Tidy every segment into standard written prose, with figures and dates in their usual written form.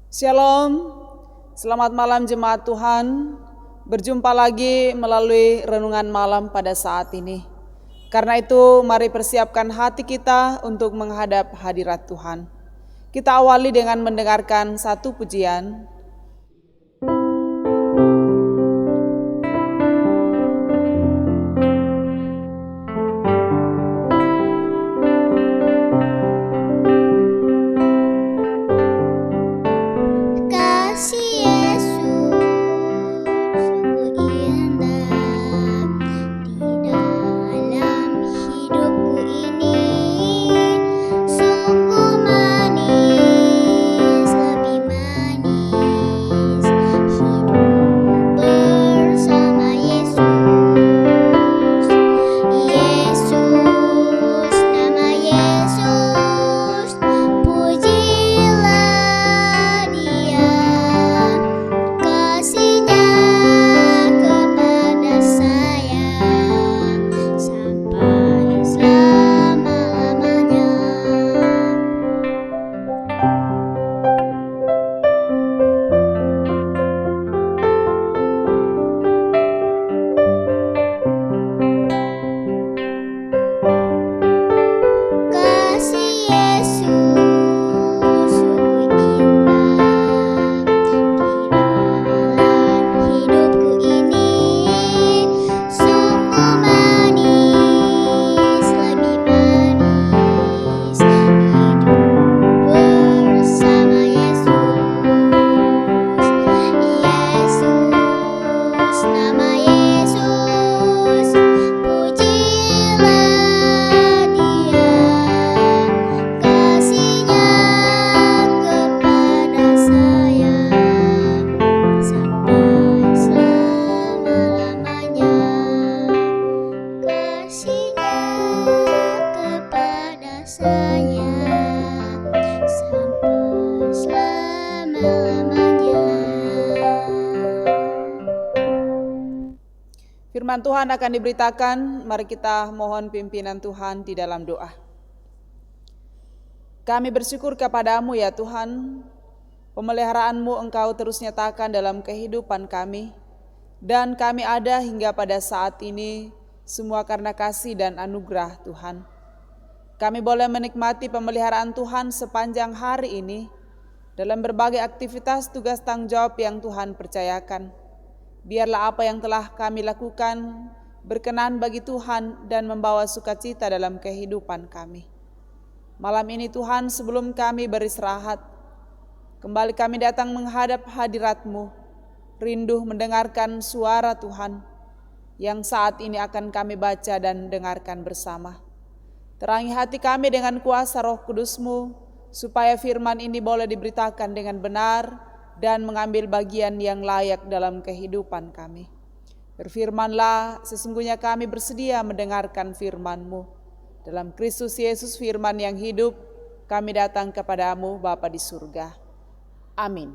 Shalom, selamat malam jemaat Tuhan. Berjumpa lagi melalui renungan malam pada saat ini. Karena itu mari persiapkan hati kita untuk menghadap hadirat Tuhan. Kita awali dengan mendengarkan satu pujian. Firman Tuhan akan diberitakan, mari kita mohon pimpinan Tuhan di dalam doa. Kami bersyukur kepadamu ya Tuhan, pemeliharaanmu Engkau terus nyatakan dalam kehidupan kami, dan kami ada hingga pada saat ini, semua karena kasih dan anugerah Tuhan. Kami boleh menikmati pemeliharaan Tuhan sepanjang hari ini, dalam berbagai aktivitas tugas tanggung jawab yang Tuhan percayakan. Biarlah apa yang telah kami lakukan berkenan bagi Tuhan dan membawa sukacita dalam kehidupan kami. Malam ini Tuhan, sebelum kami beristirahat, kembali kami datang menghadap hadirat-Mu, rindu mendengarkan suara Tuhan yang saat ini akan kami baca dan dengarkan bersama. Terangi hati kami dengan kuasa Roh Kudus-Mu, supaya firman ini boleh diberitakan dengan benar dan mengambil bagian yang layak dalam kehidupan kami. Berfirmanlah, sesungguhnya kami bersedia mendengarkan firman-Mu. Dalam Kristus Yesus firman yang hidup, kami datang kepadamu Bapa di surga. Amin.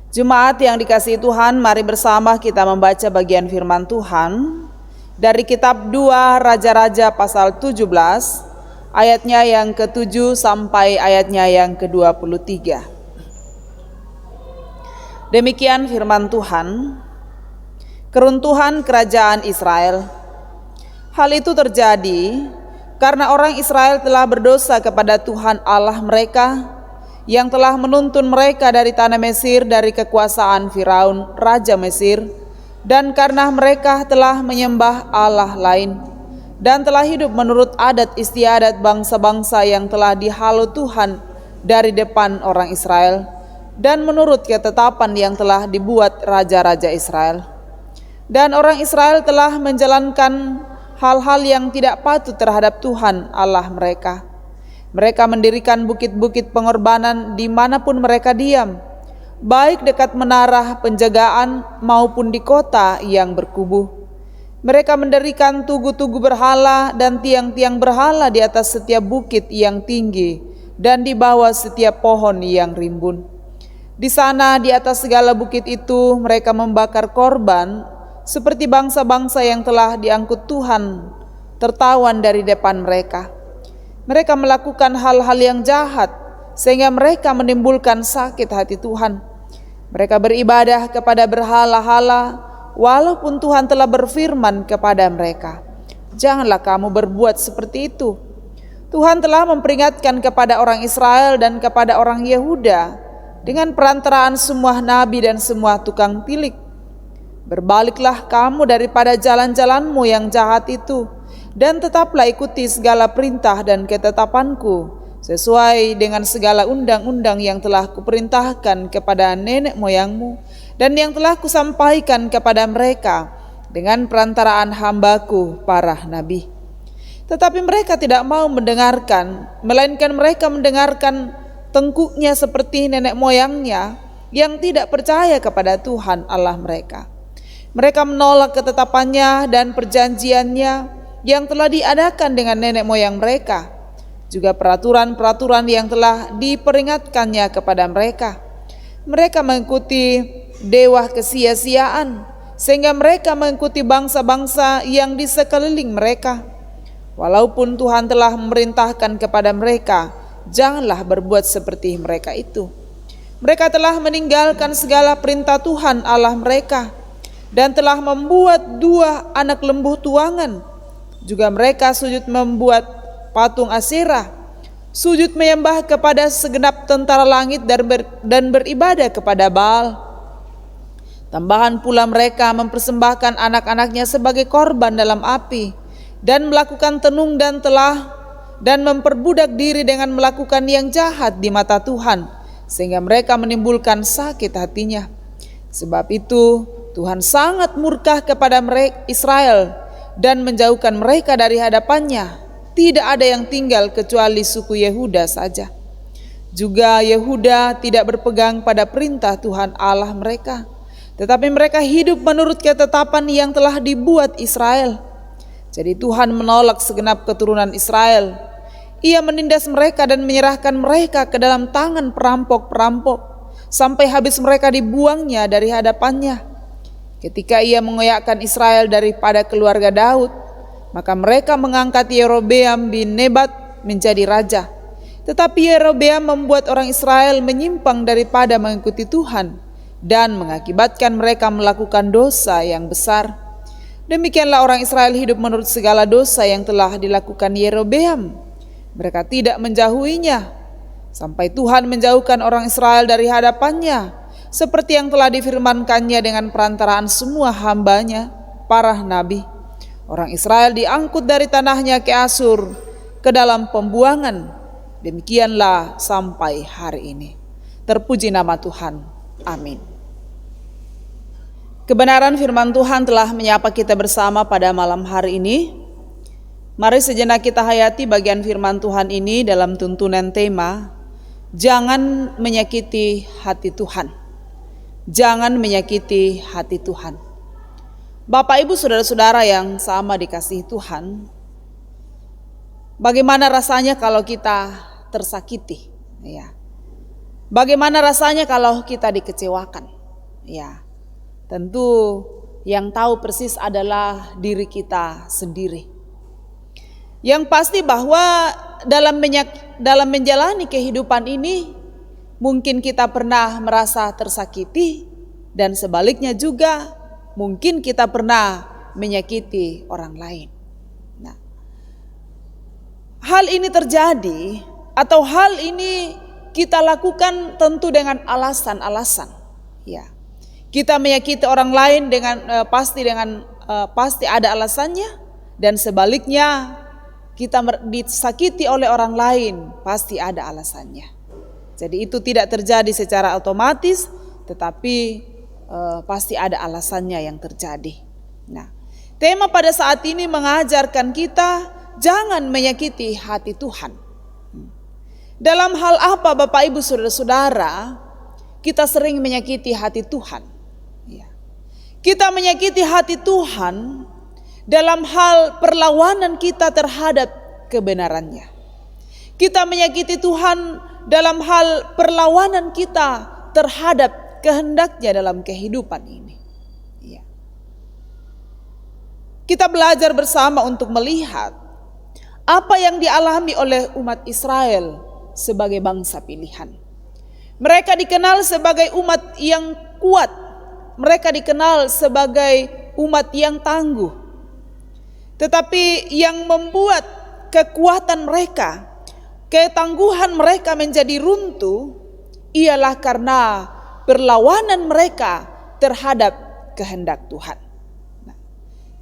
Jemaat yang dikasihi Tuhan, mari bersama kita membaca bagian firman Tuhan dari kitab 2 Raja-Raja pasal 17, ayatnya yang ke-7 sampai ayatnya yang ke-23. Demikian firman Tuhan. Keruntuhan kerajaan Israel. Hal itu terjadi karena orang Israel telah berdosa kepada Tuhan Allah mereka, yang telah menuntun mereka dari tanah Mesir dari kekuasaan Firaun, Raja Mesir, dan karena mereka telah menyembah Allah lain, dan telah hidup menurut adat istiadat bangsa-bangsa yang telah dihalau Tuhan dari depan orang Israel, dan menurut ketetapan yang telah dibuat raja-raja Israel. Dan orang Israel telah menjalankan hal-hal yang tidak patut terhadap Tuhan Allah mereka. Mereka mendirikan bukit-bukit pengorbanan dimanapun mereka diam, baik dekat menara penjagaan maupun di kota yang berkubu. Mereka mendirikan tugu-tugu berhala dan tiang-tiang berhala di atas setiap bukit yang tinggi dan di bawah setiap pohon yang rimbun. Di sana di atas segala bukit itu mereka membakar korban seperti bangsa-bangsa yang telah diangkut Tuhan tertawan dari depan mereka. Mereka melakukan hal-hal yang jahat sehingga mereka menimbulkan sakit hati Tuhan. Mereka beribadah kepada berhala-hala, walaupun Tuhan telah berfirman kepada mereka, "Janganlah kamu berbuat seperti itu." Tuhan telah memperingatkan kepada orang Israel dan kepada orang Yehuda dengan perantaraan semua nabi dan semua tukang tilik. "Berbaliklah kamu daripada jalan-jalanmu yang jahat itu, dan tetaplah ikuti segala perintah dan ketetapanku, sesuai dengan segala undang-undang yang telah kuperintahkan kepada nenek moyangmu, dan yang telah kusampaikan kepada mereka dengan perantaraan hambaku para nabi." Tetapi mereka tidak mau mendengarkan, melainkan mereka mendengarkan tengkuknya seperti nenek moyangnya yang tidak percaya kepada Tuhan Allah mereka. Mereka menolak ketetapannya dan perjanjiannya yang telah diadakan dengan nenek moyang mereka, juga peraturan-peraturan yang telah diperingatkannya kepada mereka. Mereka mengikuti dewa kesia-siaan, sehingga mereka mengikuti bangsa-bangsa yang di sekeliling mereka. Walaupun Tuhan telah memerintahkan kepada mereka, janganlah berbuat seperti mereka itu. Mereka telah meninggalkan segala perintah Tuhan Allah mereka, dan telah membuat 2 anak lembu tuangan. Juga mereka sujud membuat patung Asyerah, sujud menyembah kepada segenap tentara langit dan beribadah kepada Baal. Tambahan pula mereka mempersembahkan anak-anaknya sebagai korban dalam api, dan melakukan tenung dan telah, dan memperbudak diri dengan melakukan yang jahat di mata Tuhan, sehingga mereka menimbulkan sakit hatinya. Sebab itu Tuhan sangat murka kepada mereka Israel dan menjauhkan mereka dari hadapannya. Tidak ada yang tinggal kecuali suku Yehuda saja. Juga Yehuda tidak berpegang pada perintah Tuhan Allah mereka, tetapi mereka hidup menurut ketetapan yang telah dibuat Israel. Jadi Tuhan menolak segenap keturunan Israel. Ia menindas mereka dan menyerahkan mereka ke dalam tangan perampok-perampok, sampai habis mereka dibuangnya dari hadapannya. Ketika ia mengoyakkan Israel daripada keluarga Daud, maka mereka mengangkat Yerobeam bin Nebat menjadi raja. Tetapi Yerobeam membuat orang Israel menyimpang daripada mengikuti Tuhan, dan mengakibatkan mereka melakukan dosa yang besar. Demikianlah orang Israel hidup menurut segala dosa yang telah dilakukan Yerobeam. Mereka tidak menjauhinya, sampai Tuhan menjauhkan orang Israel dari hadapannya, seperti yang telah difirmankannya dengan perantaraan semua hambanya, para nabi. Orang Israel diangkut dari tanahnya ke Asyur, ke dalam pembuangan. Demikianlah sampai hari ini. Terpuji nama Tuhan. Amin. Kebenaran firman Tuhan telah menyapa kita bersama pada malam hari ini. Mari sejenak kita hayati bagian firman Tuhan ini dalam tuntunan tema, jangan menyakiti hati Tuhan. Jangan menyakiti hati Tuhan. Bapak Ibu saudara-saudara yang sama dikasihi Tuhan, bagaimana rasanya kalau kita tersakiti? Ya. Bagaimana rasanya kalau kita dikecewakan? Ya. Tentu yang tahu persis adalah diri kita sendiri. Yang pasti bahwa dalam menjalani kehidupan ini, mungkin kita pernah merasa tersakiti, dan sebaliknya juga mungkin kita pernah menyakiti orang lain. Nah, hal ini terjadi atau hal ini kita lakukan tentu dengan alasan-alasan. Ya. Kita menyakiti orang lain pasti ada alasannya, dan sebaliknya kita disakiti oleh orang lain pasti ada alasannya. Jadi itu tidak terjadi secara otomatis, tetapi pasti ada alasannya yang terjadi. Nah, tema pada saat ini mengajarkan kita jangan menyakiti hati Tuhan. Dalam hal apa Bapak Ibu saudara-saudara kita sering menyakiti hati Tuhan? Kita menyakiti hati Tuhan dalam hal perlawanan kita terhadap kebenarannya. Kita menyakiti Tuhan dalam hal perlawanan kita terhadap kehendaknya dalam kehidupan ini. Ya. Kita belajar bersama untuk melihat apa yang dialami oleh umat Israel sebagai bangsa pilihan. Mereka dikenal sebagai umat yang kuat. Mereka dikenal sebagai umat yang tangguh. Tetapi yang membuat kekuatan mereka, ketangguhan mereka menjadi runtuh ialah karena perlawanan mereka terhadap kehendak Tuhan. Nah,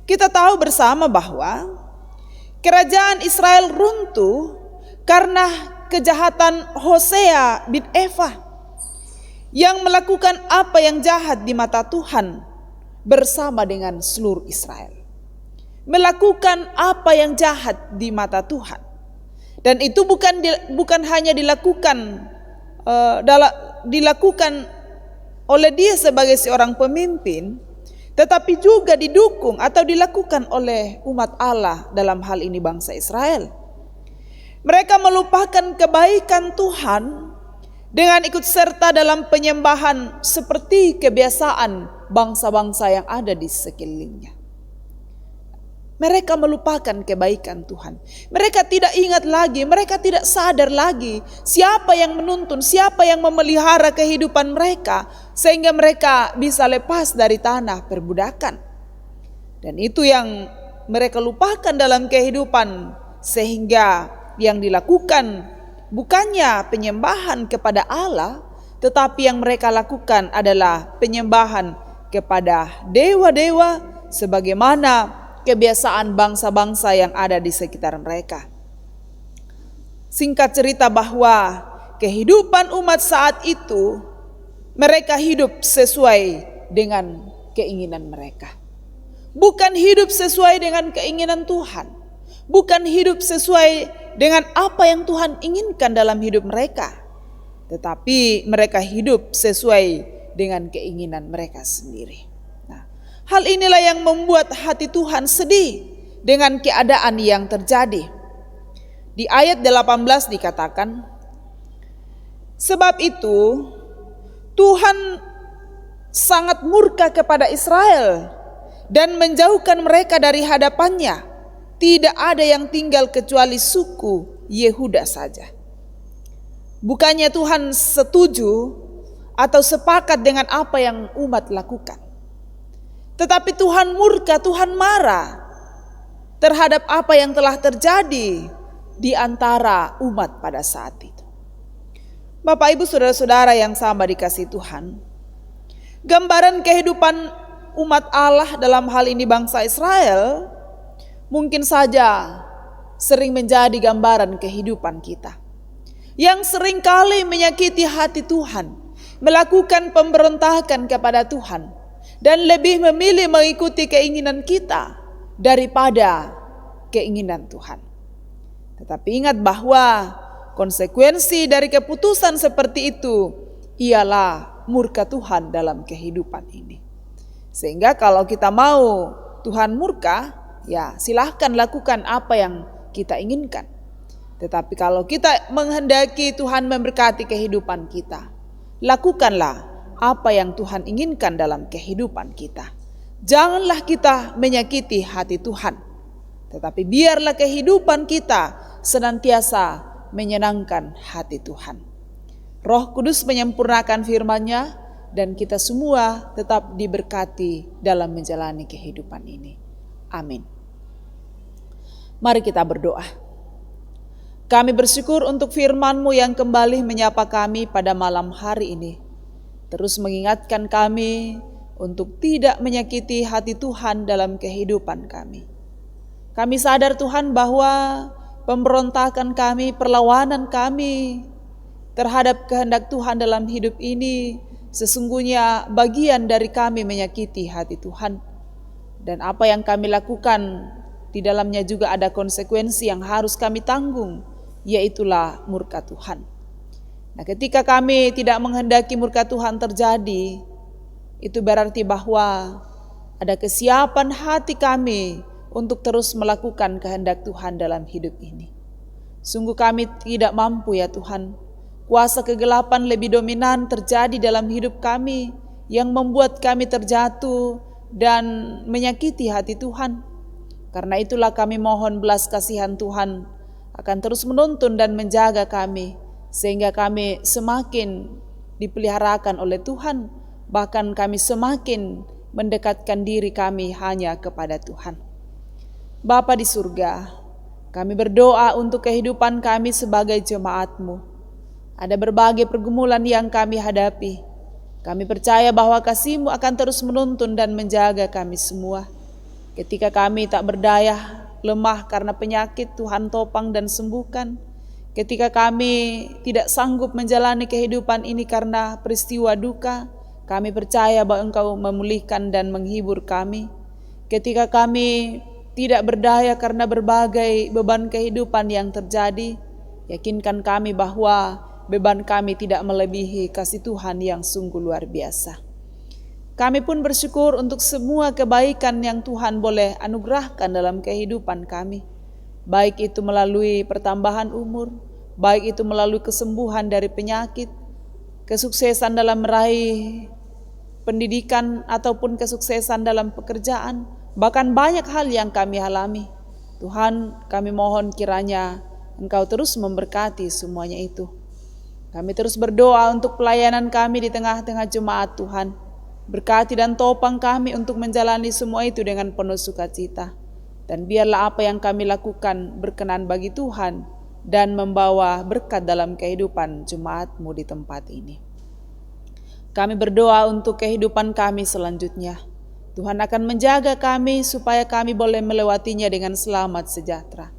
kita tahu bersama bahwa kerajaan Israel runtuh karena kejahatan Hosea bin Eva yang melakukan apa yang jahat di mata Tuhan bersama dengan seluruh Israel. Melakukan apa yang jahat di mata Tuhan. Dan itu bukan hanya dilakukan oleh dia sebagai seorang pemimpin, tetapi juga didukung atau dilakukan oleh umat Allah, dalam hal ini bangsa Israel. Mereka melupakan kebaikan Tuhan dengan ikut serta dalam penyembahan seperti kebiasaan bangsa-bangsa yang ada di sekelilingnya. Mereka melupakan kebaikan Tuhan. Mereka tidak ingat lagi, mereka tidak sadar lagi siapa yang menuntun, siapa yang memelihara kehidupan mereka sehingga mereka bisa lepas dari tanah perbudakan. Dan itu yang mereka lupakan dalam kehidupan, sehingga yang dilakukan bukannya penyembahan kepada Allah, tetapi yang mereka lakukan adalah penyembahan kepada dewa-dewa sebagaimana kebiasaan bangsa-bangsa yang ada di sekitar mereka. Singkat cerita bahwa kehidupan umat saat itu, mereka hidup sesuai dengan keinginan mereka. Bukan hidup sesuai dengan keinginan Tuhan. Bukan hidup sesuai dengan apa yang Tuhan inginkan dalam hidup mereka. Tetapi mereka hidup sesuai dengan keinginan mereka sendiri. Hal inilah yang membuat hati Tuhan sedih dengan keadaan yang terjadi. Di ayat 18 dikatakan, sebab itu Tuhan sangat murka kepada Israel dan menjauhkan mereka dari hadapannya. Tidak ada yang tinggal kecuali suku Yehuda saja. Bukannya Tuhan setuju atau sepakat dengan apa yang umat lakukan. Tetapi Tuhan murka, Tuhan marah terhadap apa yang telah terjadi di antara umat pada saat itu. Bapak, Ibu, saudara-saudara yang sama dikasihi Tuhan, gambaran kehidupan umat Allah dalam hal ini bangsa Israel mungkin saja sering menjadi gambaran kehidupan kita, yang sering kali menyakiti hati Tuhan, melakukan pemberontakan kepada Tuhan, dan lebih memilih mengikuti keinginan kita daripada keinginan Tuhan. Tetapi ingat bahwa konsekuensi dari keputusan seperti itu ialah murka Tuhan dalam kehidupan ini. Sehingga kalau kita mau Tuhan murka, ya silahkan lakukan apa yang kita inginkan. Tetapi kalau kita menghendaki Tuhan memberkati kehidupan kita, lakukanlah apa yang Tuhan inginkan dalam kehidupan kita. Janganlah kita menyakiti hati Tuhan, tetapi biarlah kehidupan kita senantiasa menyenangkan hati Tuhan. Roh Kudus menyempurnakan firman-Nya dan kita semua tetap diberkati dalam menjalani kehidupan ini. Amin. Mari kita berdoa. Kami bersyukur untuk firman-Mu yang kembali menyapa kami pada malam hari ini. Terus mengingatkan kami untuk tidak menyakiti hati Tuhan dalam kehidupan kami. Kami sadar Tuhan bahwa pemberontakan kami, perlawanan kami terhadap kehendak Tuhan dalam hidup ini sesungguhnya bagian dari kami menyakiti hati Tuhan. Dan apa yang kami lakukan di dalamnya juga ada konsekuensi yang harus kami tanggung, yaitulah murka Tuhan. Nah, ketika kami tidak menghendaki murka Tuhan terjadi, itu berarti bahwa ada kesiapan hati kami untuk terus melakukan kehendak Tuhan dalam hidup ini. Sungguh kami tidak mampu ya Tuhan. Kuasa kegelapan lebih dominan terjadi dalam hidup kami yang membuat kami terjatuh dan menyakiti hati Tuhan. Karena itulah kami mohon belas kasihan Tuhan akan terus menuntun dan menjaga kami, sehingga kami semakin dipeliharakan oleh Tuhan, bahkan kami semakin mendekatkan diri kami hanya kepada Tuhan. Bapa di surga, kami berdoa untuk kehidupan kami sebagai jemaat-Mu. Ada berbagai pergumulan yang kami hadapi. Kami percaya bahwa kasih-Mu akan terus menuntun dan menjaga kami semua. Ketika kami tak berdaya, lemah karena penyakit, Tuhan topang dan sembuhkan. Ketika kami tidak sanggup menjalani kehidupan ini karena peristiwa duka, kami percaya bahwa Engkau memulihkan dan menghibur kami. Ketika kami tidak berdaya karena berbagai beban kehidupan yang terjadi, yakinkan kami bahwa beban kami tidak melebihi kasih Tuhan yang sungguh luar biasa. Kami pun bersyukur untuk semua kebaikan yang Tuhan boleh anugerahkan dalam kehidupan kami. Baik itu melalui pertambahan umur, baik itu melalui kesembuhan dari penyakit, kesuksesan dalam meraih pendidikan ataupun kesuksesan dalam pekerjaan, bahkan banyak hal yang kami alami. Tuhan, kami mohon kiranya Engkau terus memberkati semuanya itu. Kami terus berdoa untuk pelayanan kami di tengah-tengah jemaat Tuhan. Berkati dan topang kami untuk menjalani semua itu dengan penuh sukacita. Dan biarlah apa yang kami lakukan berkenan bagi Tuhan dan membawa berkat dalam kehidupan jemaat-Mu di tempat ini. Kami berdoa untuk kehidupan kami selanjutnya. Tuhan akan menjaga kami supaya kami boleh melewatinya dengan selamat sejahtera.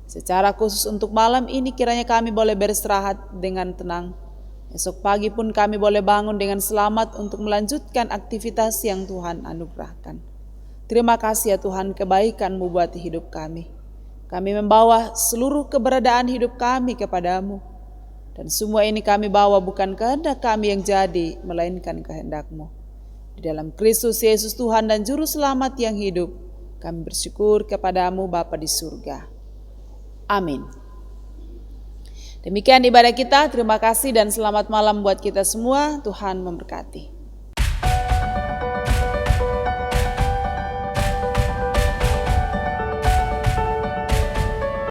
Secara khusus untuk malam ini kiranya kami boleh beristirahat dengan tenang. Esok pagi pun kami boleh bangun dengan selamat untuk melanjutkan aktivitas yang Tuhan anugerahkan. Terima kasih ya Tuhan kebaikan-Mu buat hidup kami. Kami membawa seluruh keberadaan hidup kami kepadamu. Dan semua ini kami bawa bukan kehendak kami yang jadi, melainkan kehendak-Mu. Di dalam Kristus Yesus Tuhan dan Juru Selamat yang hidup, kami bersyukur kepadamu Bapa di surga. Amin. Demikian ibadah kita, terima kasih dan selamat malam buat kita semua. Tuhan memberkati.